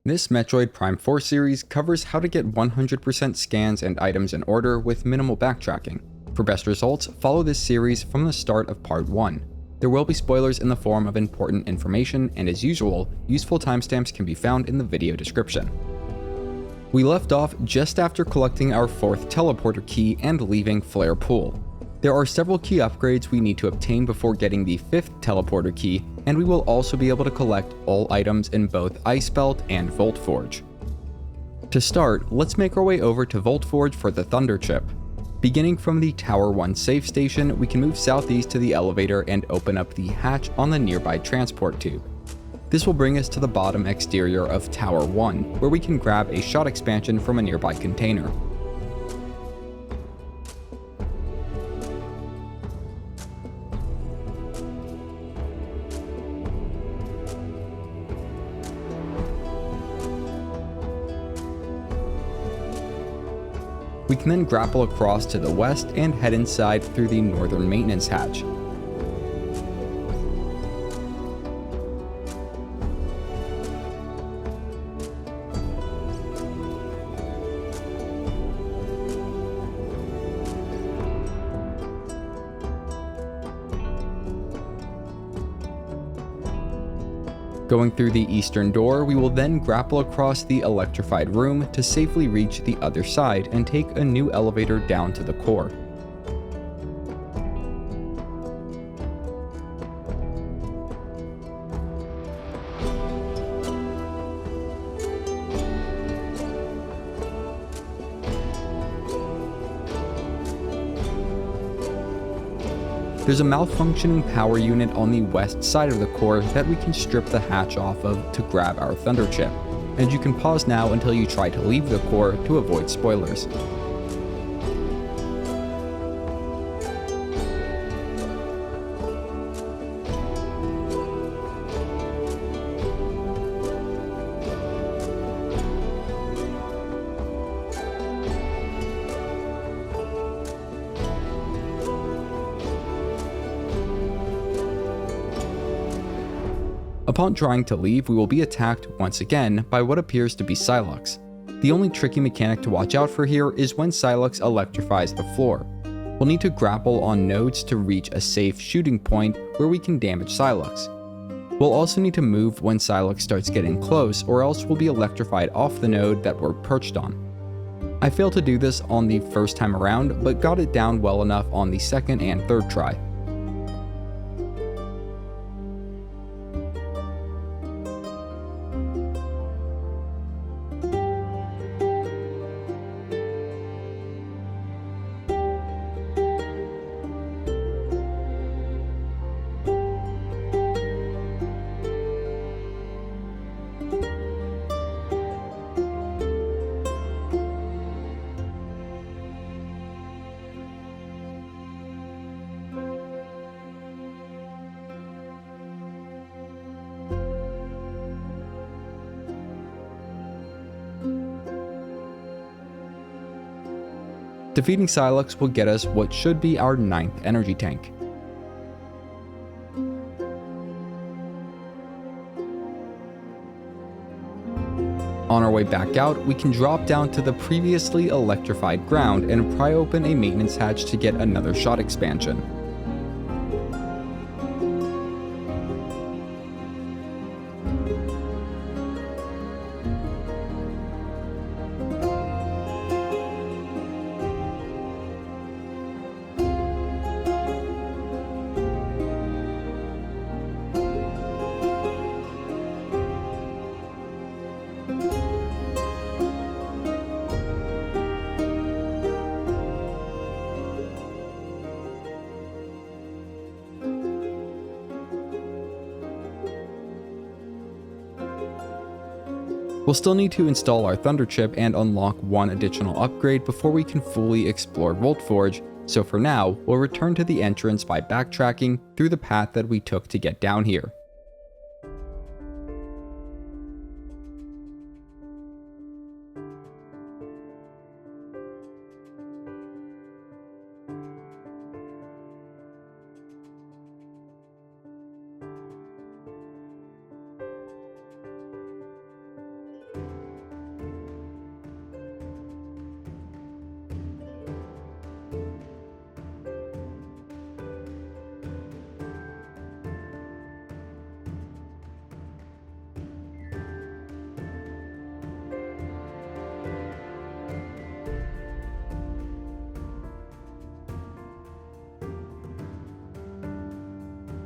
This Metroid Prime 4 series covers how to get 100% scans and items in order with minimal backtracking. For best results, follow this series from the start of Part 1. There will be spoilers in the form of important information, and as usual, useful timestamps can be found in the video description. We left off just after collecting our 4th teleporter key and leaving Flare Pool. There are several key upgrades we need to obtain before getting the 5th teleporter key, and we will also be able to collect all items in both Ice Belt and Volt Forge. To start, let's make our way over to Volt Forge for the Thunder Chip. Beginning from the Tower 1 safe station, we can move southeast to the elevator and open up the hatch on the nearby transport tube. This will bring us to the bottom exterior of Tower 1, where we can grab a shot expansion from a nearby container. We can then grapple across to the west and head inside through the northern maintenance hatch. Going through the eastern door, we will then grapple across the electrified room to safely reach the other side and take a new elevator down to the core. There's a malfunctioning power unit on the west side of the core that we can strip the hatch off of to grab our Thunder Chip, and you can pause now until you try to leave the core to avoid spoilers. Upon trying to leave, we will be attacked once again by what appears to be Silux. The only tricky mechanic to watch out for here is when Silux electrifies the floor. We'll need to grapple on nodes to reach a safe shooting point where we can damage Silux. We'll also need to move when Silux starts getting close, or else we'll be electrified off the node that we're perched on. I failed to do this on the first time around, but got it down well enough on the second and third try. Defeating Silux will get us what should be our 9th energy tank. On our way back out, we can drop down to the previously electrified ground and pry open a maintenance hatch to get another shot expansion. We'll still need to install our Thunder Chip and unlock one additional upgrade before we can fully explore Volt Forge, so for now, we'll return to the entrance by backtracking through the path that we took to get down here.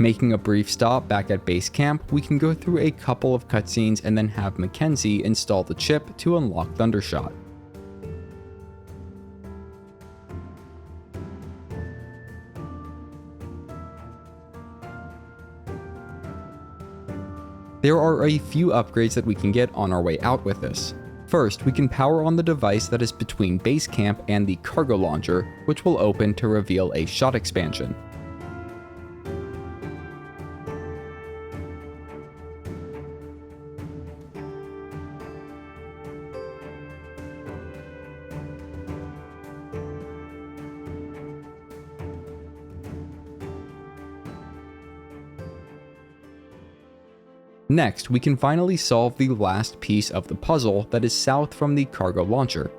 Making a brief stop back at base camp, we can go through a couple of cutscenes and then have Mackenzie install the chip to unlock Thundershot. There are a few upgrades that we can get on our way out with this. First, we can power on the device that is between base camp and the cargo launcher, which will open to reveal a shot expansion. Next, we can finally solve the last piece of the puzzle that is south from the cargo launcher.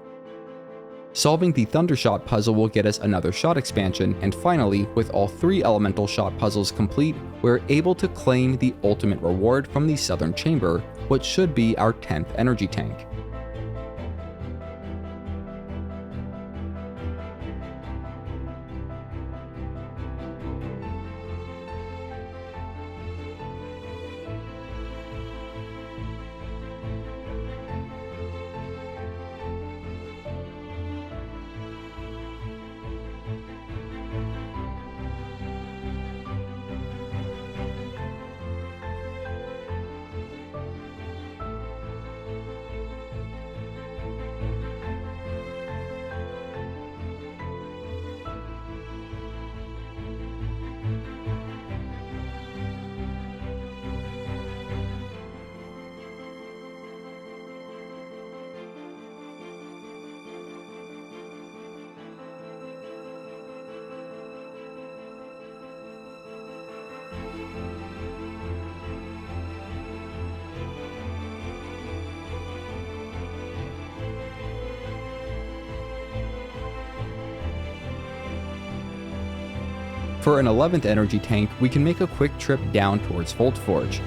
Solving the Thundershot puzzle will get us another shot expansion, and finally, with all 3 elemental shot puzzles complete, we're able to claim the ultimate reward from the southern chamber, what should be our 10th energy tank. For an 11th energy tank, we can make a quick trip down towards Voltforge.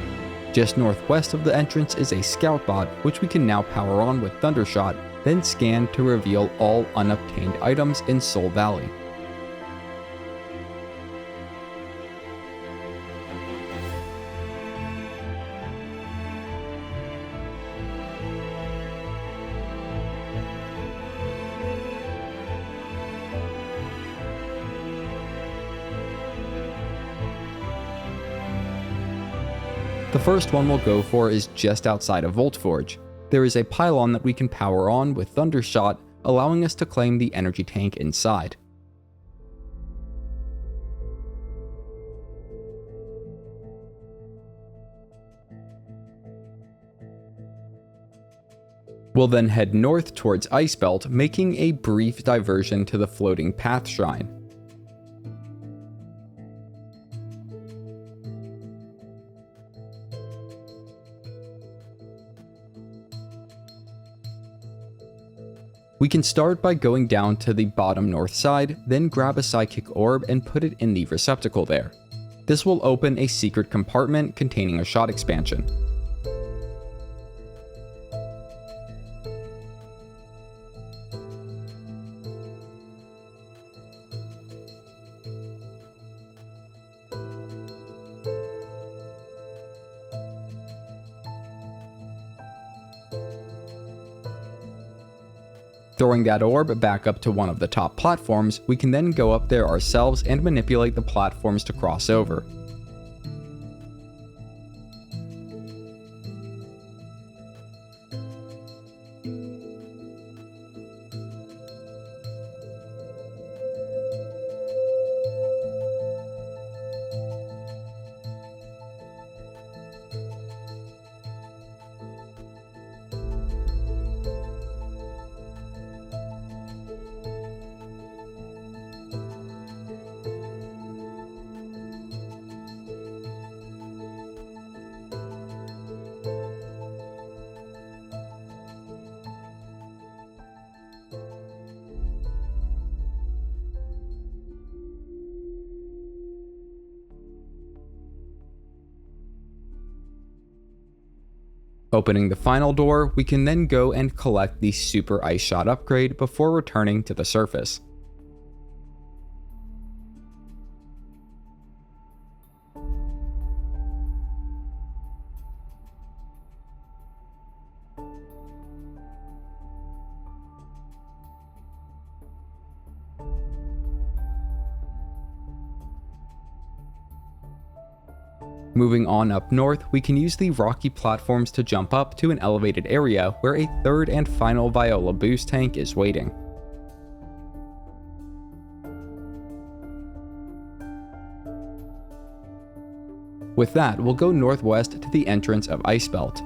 Just northwest of the entrance is a scout bot, which we can now power on with Thundershot, then scan to reveal all unobtained items in Soul Valley. The first one we'll go for is just outside of Voltforge. There is a pylon that we can power on with Thundershot, allowing us to claim the energy tank inside. We'll then head north towards Icebelt, making a brief diversion to the Floating Path Shrine. We can start by going down to the bottom north side, then grab a psychic orb and put it in the receptacle there. This will open a secret compartment containing a shot expansion. Throwing that orb back up to one of the top platforms, we can then go up there ourselves and manipulate the platforms to cross over. Opening the final door, we can then go and collect the Super Ice Shot upgrade before returning to the surface. Moving on up north, we can use the rocky platforms to jump up to an elevated area where a third and final Viola boost tank is waiting. With that, we'll go northwest to the entrance of Icebelt.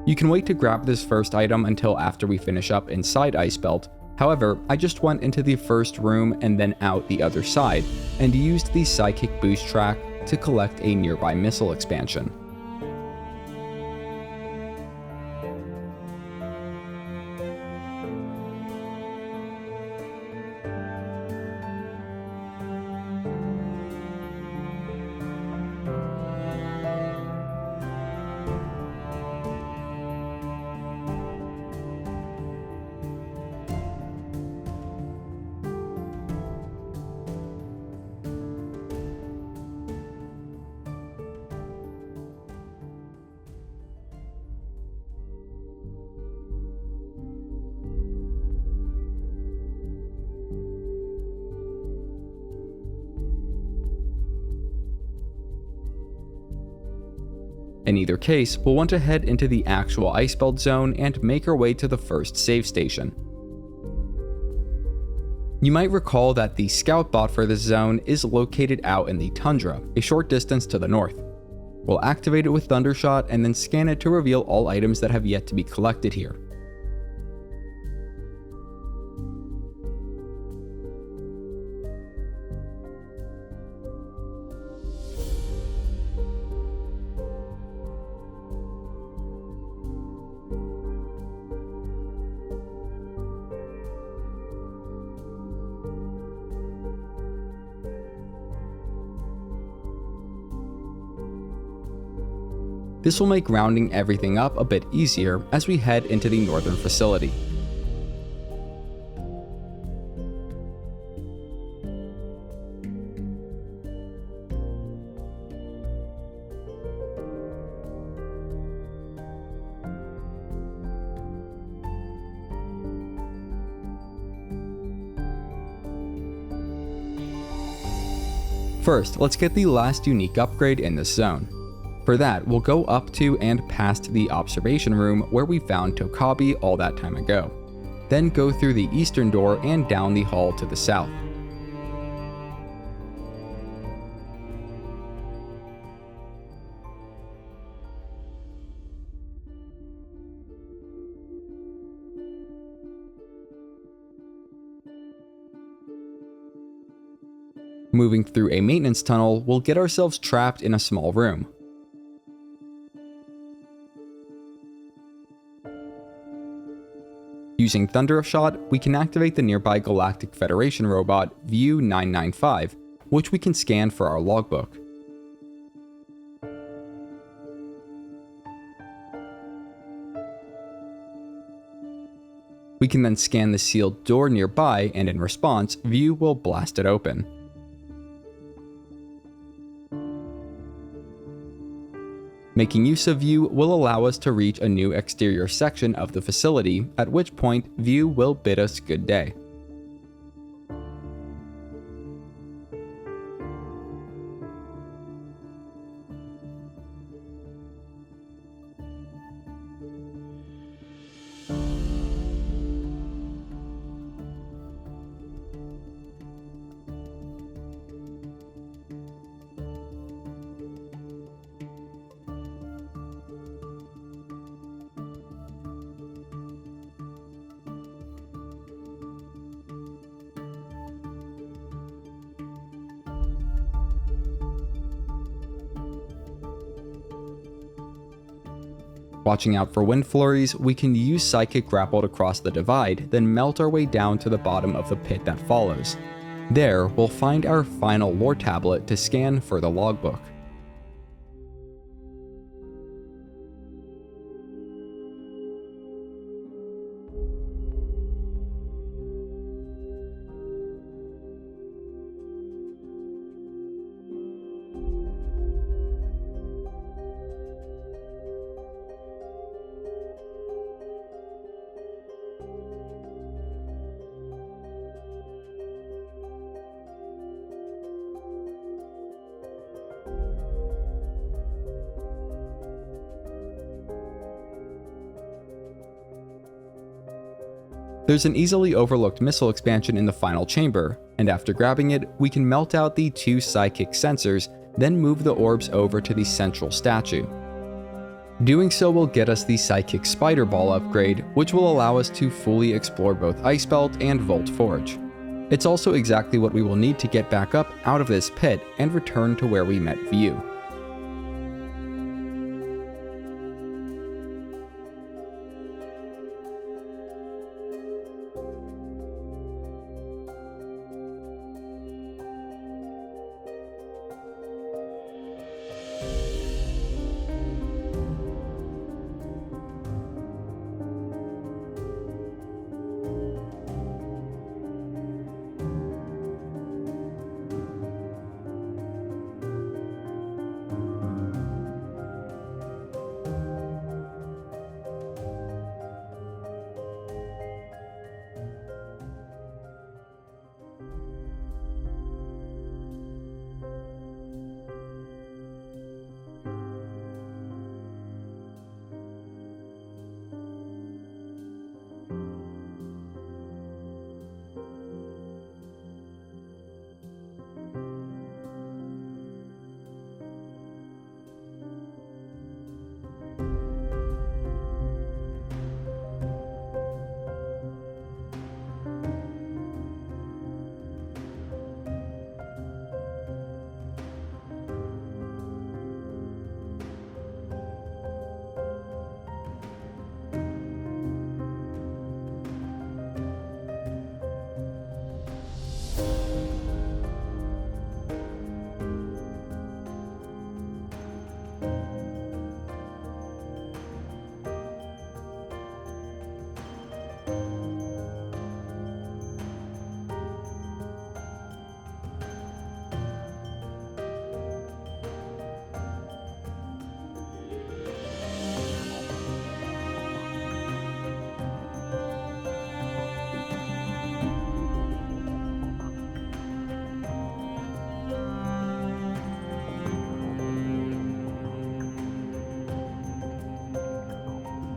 You can wait to grab this first item until after we finish up inside Icebelt. However, I just went into the first room and then out the other side, and used the Psychic Boost track to collect a nearby missile expansion. In either case, we'll want to head into the actual Icebelt zone and make our way to the first save station. You might recall that the scout bot for this zone is located out in the tundra, a short distance to the north. We'll activate it with Thundershot and then scan it to reveal all items that have yet to be collected here. This will make rounding everything up a bit easier as we head into the northern facility. First, let's get the last unique upgrade in this zone. For that, we'll go up to and past the observation room where we found Tokabi all that time ago. Then go through the eastern door and down the hall to the south. Moving through a maintenance tunnel, we'll get ourselves trapped in a small room. Using Thundershot, we can activate the nearby Galactic Federation robot View 995, which we can scan for our logbook. We can then scan the sealed door nearby, and in response, View will blast it open. Making use of View will allow us to reach a new exterior section of the facility, at which point View will bid us good day. Watching out for wind flurries, we can use Psychic Grapple to cross the divide, then melt our way down to the bottom of the pit that follows. There, we'll find our final lore tablet to scan for the logbook. There's an easily overlooked missile expansion in the final chamber, and after grabbing it, we can melt out the 2 psychic sensors, then move the orbs over to the central statue. Doing so will get us the Psychic Spider Ball upgrade, which will allow us to fully explore both Icebelt and Volt Forge. It's also exactly what we will need to get back up out of this pit and return to where we met View.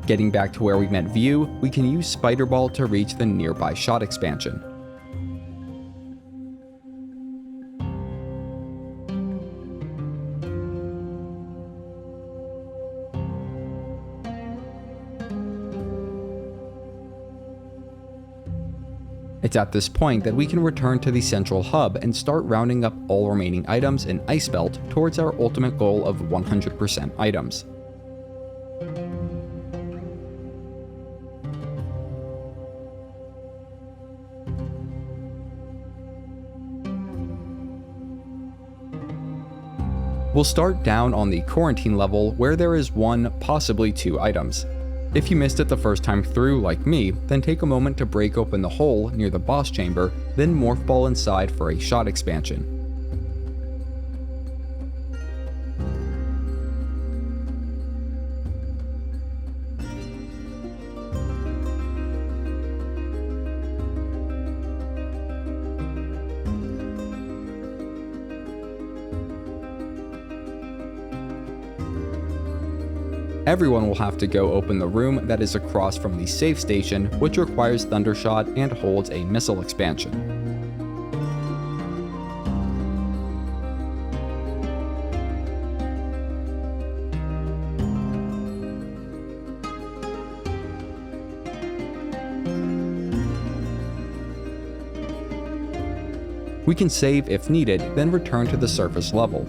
Getting back to where we met View, we can use Spider Ball to reach the nearby shot expansion. It's at this point that we can return to the central hub and start rounding up all remaining items in Icebelt towards our ultimate goal of 100% items. We'll start down on the quarantine level where there is 1, possibly 2 items. If you missed it the first time through, like me, then take a moment to break open the hole near the boss chamber, then morph ball inside for a shot expansion. Everyone will have to go open the room that is across from the safe station, which requires Thundershot and holds a missile expansion. We can save if needed, then return to the surface level.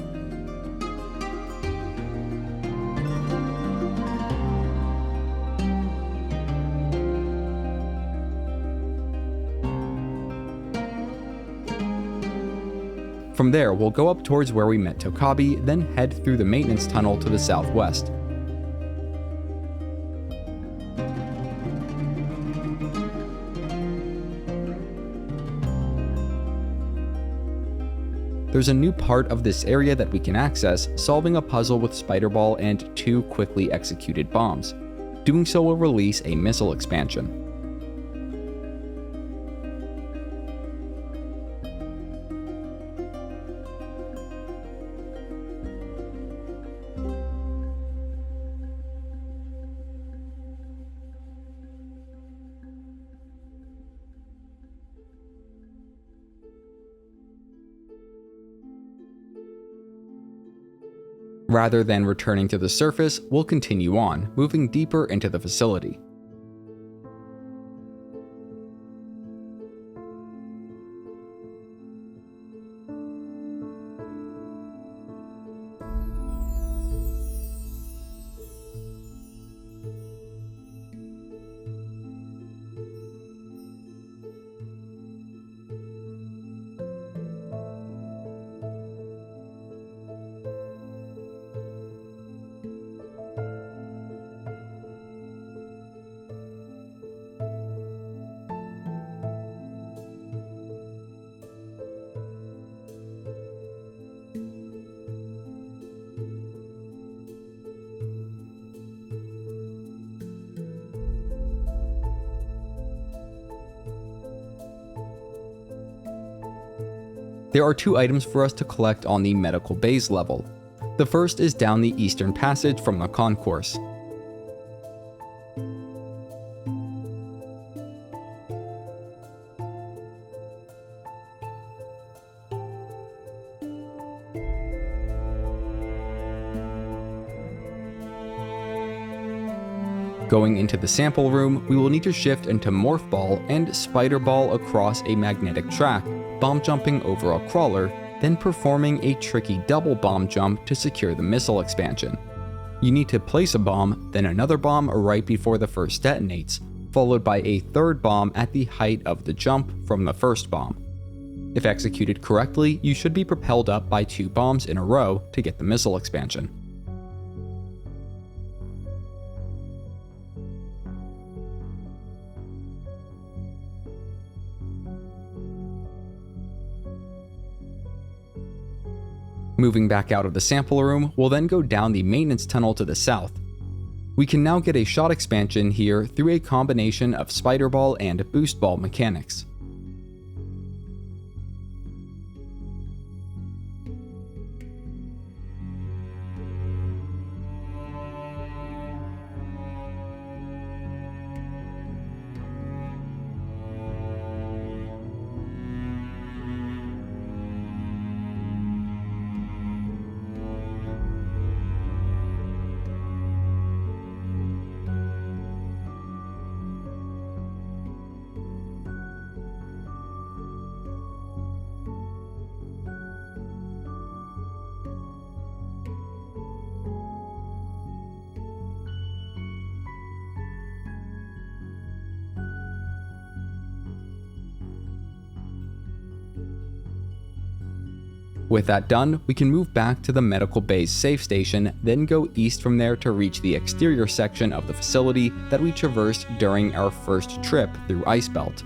From there, we'll go up towards where we met Tokabi, then head through the maintenance tunnel to the southwest. There's a new part of this area that we can access, solving a puzzle with Spider Ball and 2 quickly executed bombs. Doing so will release a missile expansion. Rather than returning to the surface, we'll continue on, moving deeper into the facility. There are 2 items for us to collect on the medical bays level. The first is down the eastern passage from the concourse. Going into the sample room, we will need to shift into Morph Ball and Spider Ball across a magnetic track, bomb jumping over a crawler, then performing a tricky double bomb jump to secure the missile expansion. You need to place a bomb, then another bomb right before the first detonates, followed by a third bomb at the height of the jump from the first bomb. If executed correctly, you should be propelled up by 2 bombs in a row to get the missile expansion. Moving back out of the sample room, we'll then go down the maintenance tunnel to the south. We can now get a shot expansion here through a combination of Spider Ball and Boost Ball mechanics. With that done, we can move back to the medical bay's safe station, then go east from there to reach the exterior section of the facility that we traversed during our first trip through Icebelt.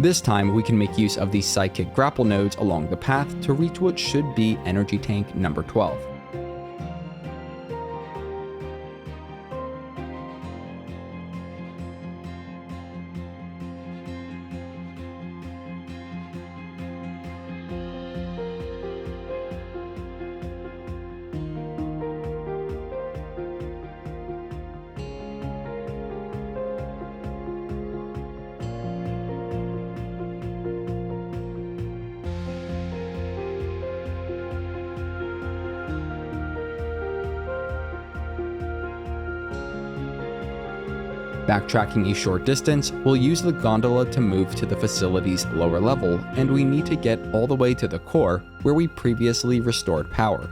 This time, we can make use of the psychic grapple nodes along the path to reach what should be energy tank number 12. Backtracking a short distance, we'll use the gondola to move to the facility's lower level, and we need to get all the way to the core, where we previously restored power.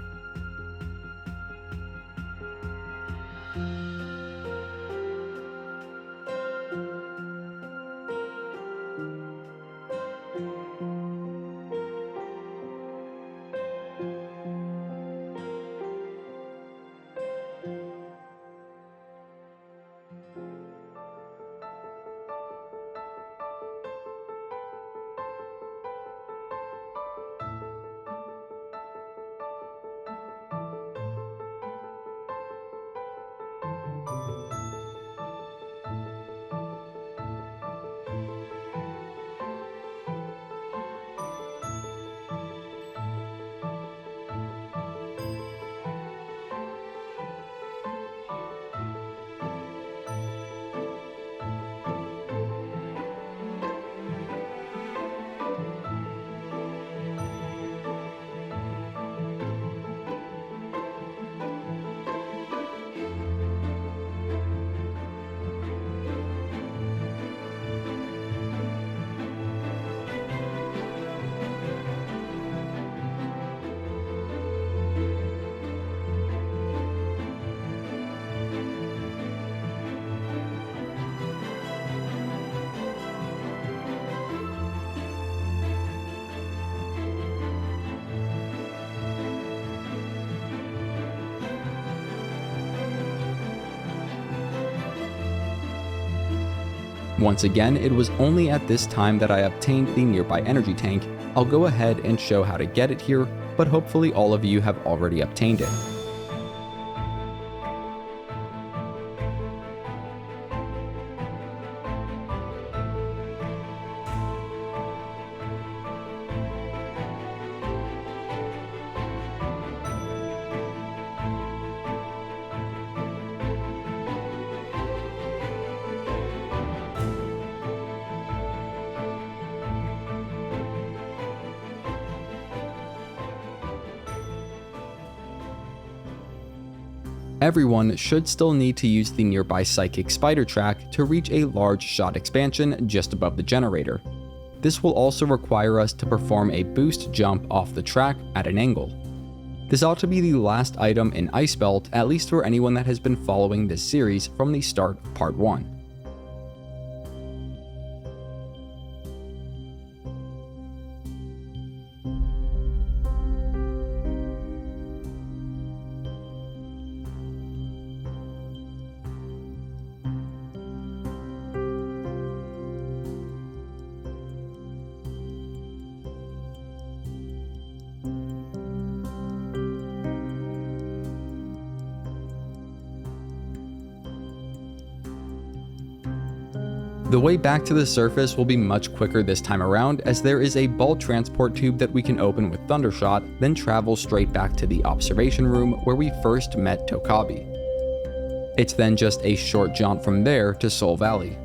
Once again, it was only at this time that I obtained the nearby energy tank. I'll go ahead and show how to get it here, but hopefully all of you have already obtained it. Everyone should still need to use the nearby Psychic Spider track to reach a large shot expansion just above the generator. This will also require us to perform a boost jump off the track at an angle. This ought to be the last item in Ice Belt, at least for anyone that has been following this series from the start of Part 1. The way back to the surface will be much quicker this time around, as there is a ball transport tube that we can open with Thundershot, then travel straight back to the observation room where we first met Tokabi. It's then just a short jaunt from there to Soul Valley.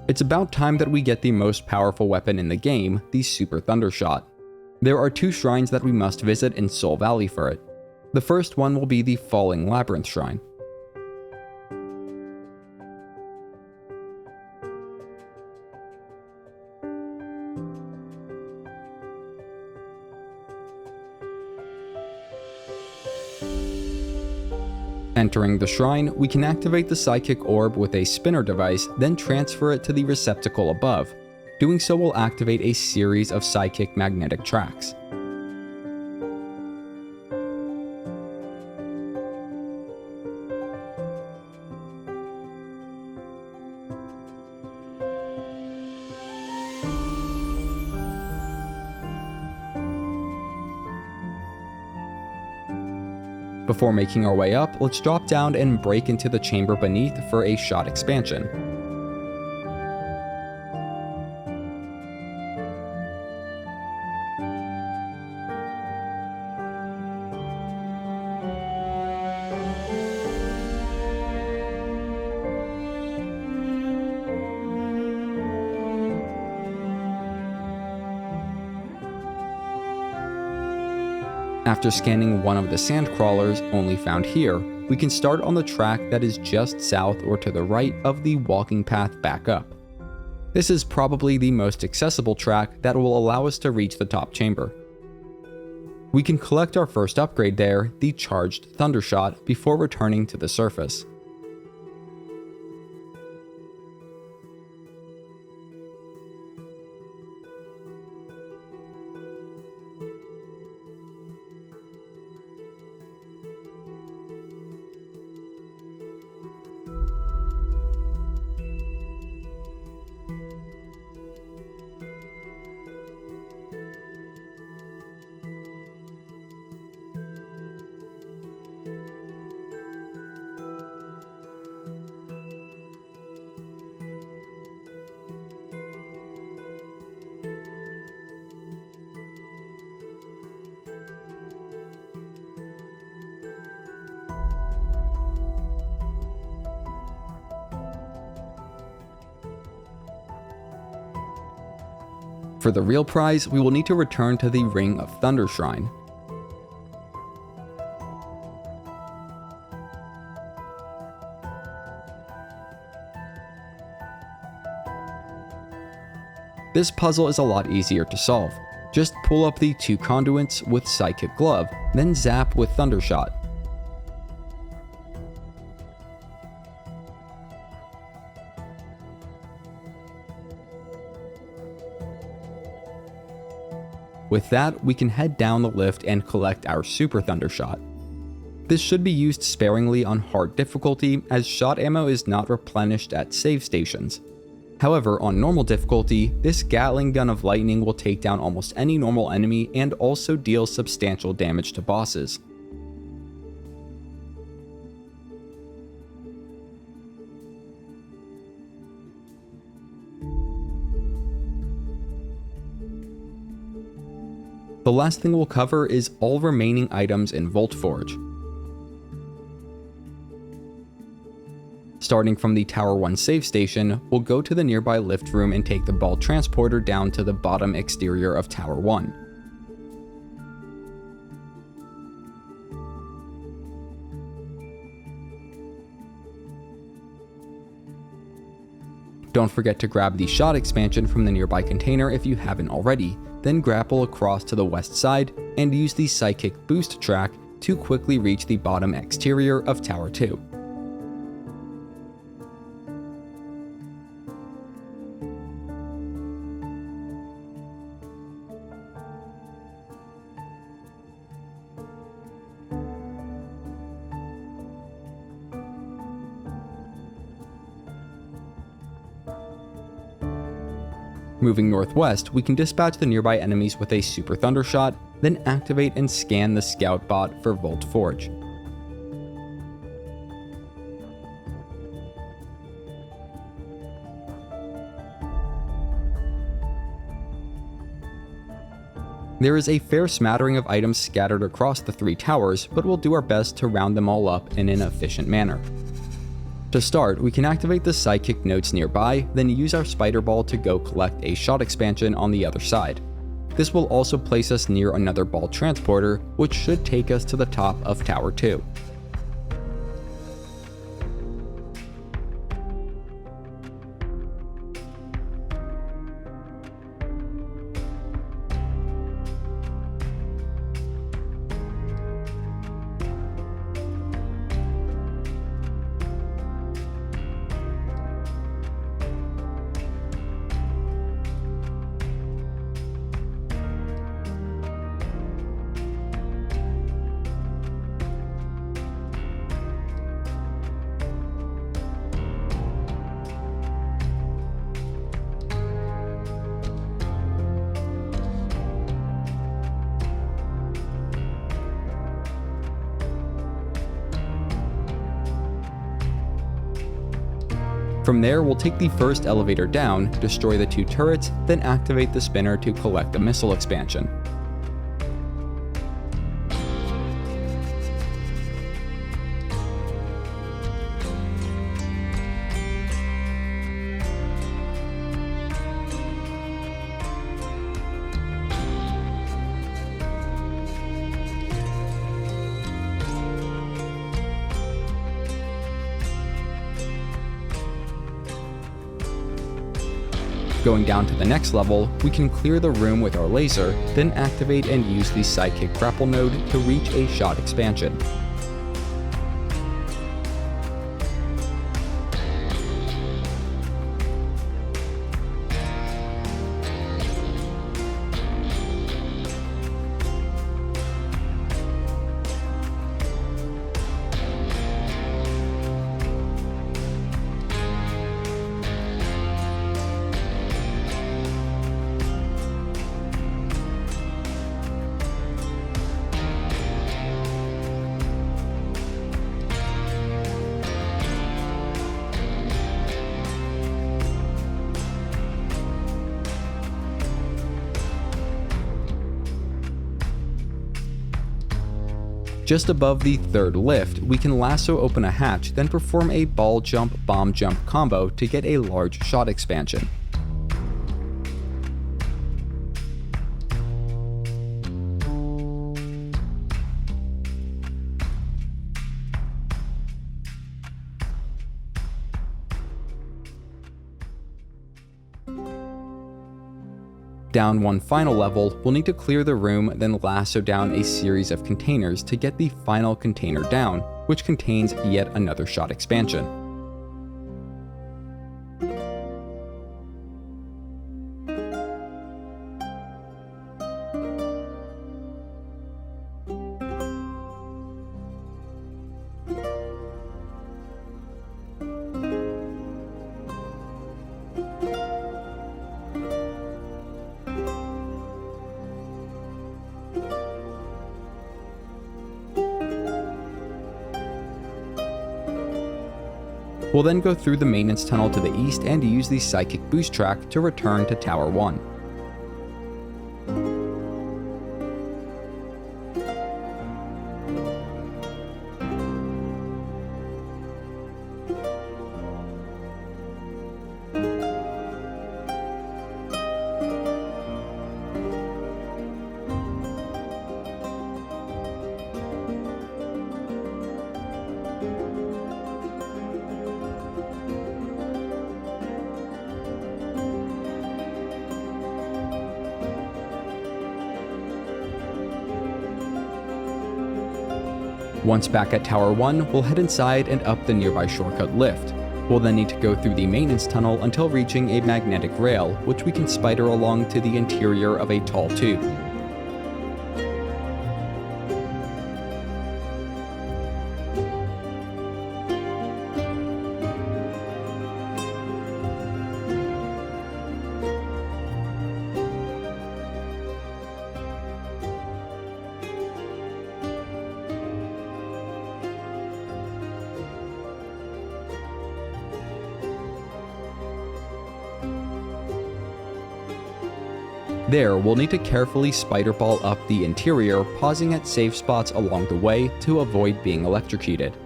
It's about time that we get the most powerful weapon in the game, the Super Thundershot. There are 2 shrines that we must visit in Soul Valley for it. The first one will be the Falling Labyrinth Shrine. Entering the shrine, we can activate the Psychic Orb with a spinner device, then transfer it to the receptacle above. Doing so will activate a series of psychic magnetic tracks. Before making our way up, let's drop down and break into the chamber beneath for a shot expansion. After scanning one of the sand crawlers, only found here, we can start on the track that is just south or to the right of the walking path back up. This is probably the most accessible track that will allow us to reach the top chamber. We can collect our first upgrade there, the Charged Thundershot, before returning to the surface. For the real prize, we will need to return to the Ring of Thunder Shrine. This puzzle is a lot easier to solve. Just pull up the 2 conduits with Psychic Glove, then zap with Thundershot. With that, we can head down the lift and collect our Super Thundershot. This should be used sparingly on hard difficulty, as shot ammo is not replenished at save stations. However, on normal difficulty, this Gatling gun of lightning will take down almost any normal enemy and also deal substantial damage to bosses. The last thing we'll cover is all remaining items in Vault Forge. Starting from the Tower 1 save station, we'll go to the nearby lift room and take the ball transporter down to the bottom exterior of Tower 1. Don't forget to grab the shot expansion from the nearby container if you haven't already, then grapple across to the west side and use the Psychic Boost track to quickly reach the bottom exterior of Tower 2. Moving northwest, we can dispatch the nearby enemies with a Super Thundershot, then activate and scan the Scout bot for Vault Forge. There is a fair smattering of items scattered across the 3 towers, but we'll do our best to round them all up in an efficient manner. To start, we can activate the Psychic notes nearby, then use our Spider Ball to go collect a shot expansion on the other side. This will also place us near another ball transporter, which should take us to the top of Tower 2. From there, we'll take the first elevator down, destroy the 2 turrets, then activate the spinner to collect a missile expansion. Going down to the next level, we can clear the room with our laser, then activate and use the Psychic Grapple node to reach a shot expansion. Just above the 3rd lift, we can lasso open a hatch, then perform a ball jump, bomb jump combo to get a large shot expansion. Down one final level, we'll need to clear the room, then lasso down a series of containers to get the final container down, which contains yet another shot expansion. We'll then go through the maintenance tunnel to the east and use the psychic boost track to return to Tower 1. Once back at Tower 1, we'll head inside and up the nearby shortcut lift. We'll then need to go through the maintenance tunnel until reaching a magnetic rail, which we can spider along to the interior of a tall tube. There, we'll need to carefully spider ball up the interior, pausing at safe spots along the way to avoid being electrocuted.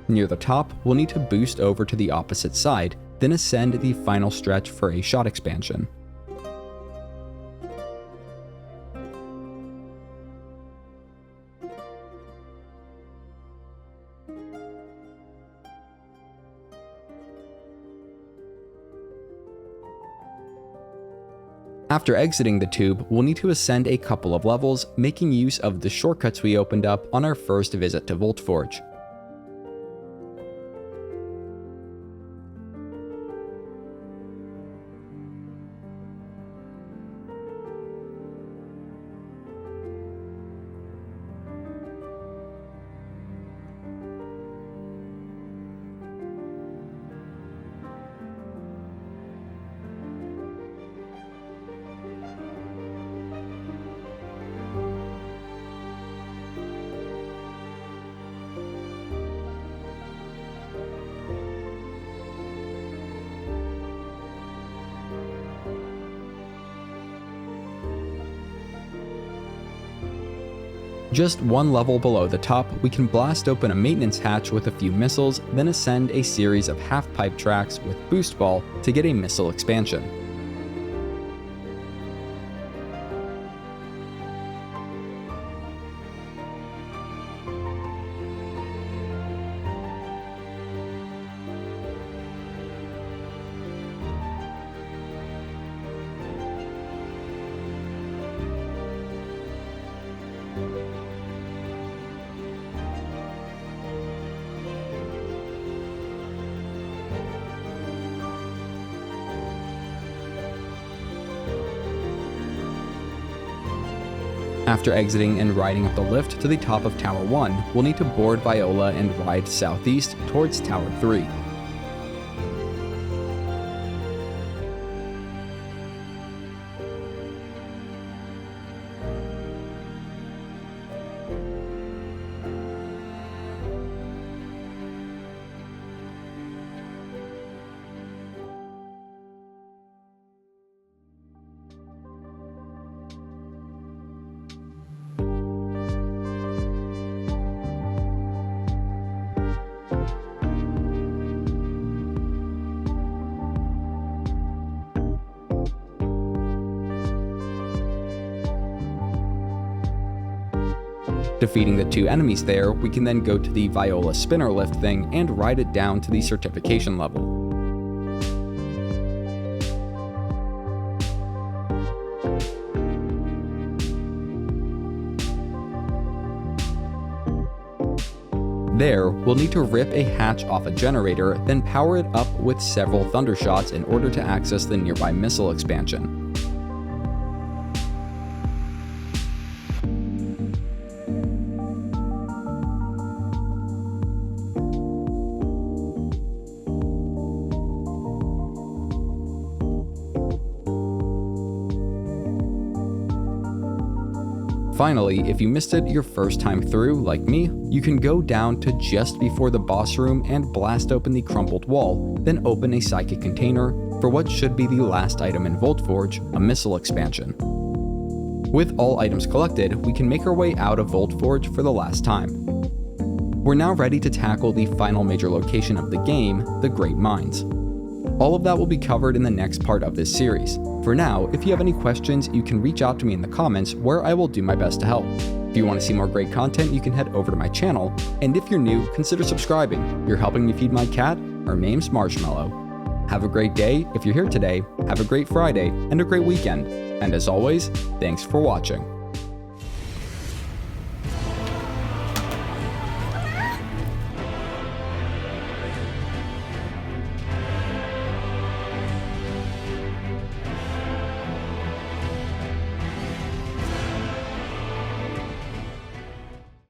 Near the top, we'll need to boost over to the opposite side, then ascend the final stretch for a shot expansion. After exiting the tube, we'll need to ascend a couple of levels, making use of the shortcuts we opened up on our first visit to Voltforge. Just one level below the top, we can blast open a maintenance hatch with a few missiles, then ascend a series of half-pipe tracks with boost ball to get a missile expansion. After exiting and riding up the lift to the top of Tower 1, we'll need to board Viola and ride southeast towards Tower 3. Defeating the two enemies there, we can then go to the Viola spinner lift thing and ride it down to the certification level. There, we'll need to rip a hatch off a generator, then power it up with several thunder shots in order to access the nearby missile expansion. Finally, if you missed it your first time through, like me, you can go down to just before the boss room and blast open the crumbled wall, then open a psychic container for what should be the last item in Voltforge, a missile expansion. With all items collected, we can make our way out of Voltforge for the last time. We're now ready to tackle the final major location of the game, the Great Mines. All of that will be covered in the next part of this series. For now, if you have any questions, you can reach out to me in the comments where I will do my best to help. If you want to see more great content, you can head over to my channel, and if you're new, consider subscribing. You're helping me feed my cat. Her name's Marshmallow. Have a great day if you're here today, have a great Friday, and a great weekend. And as always, thanks for watching.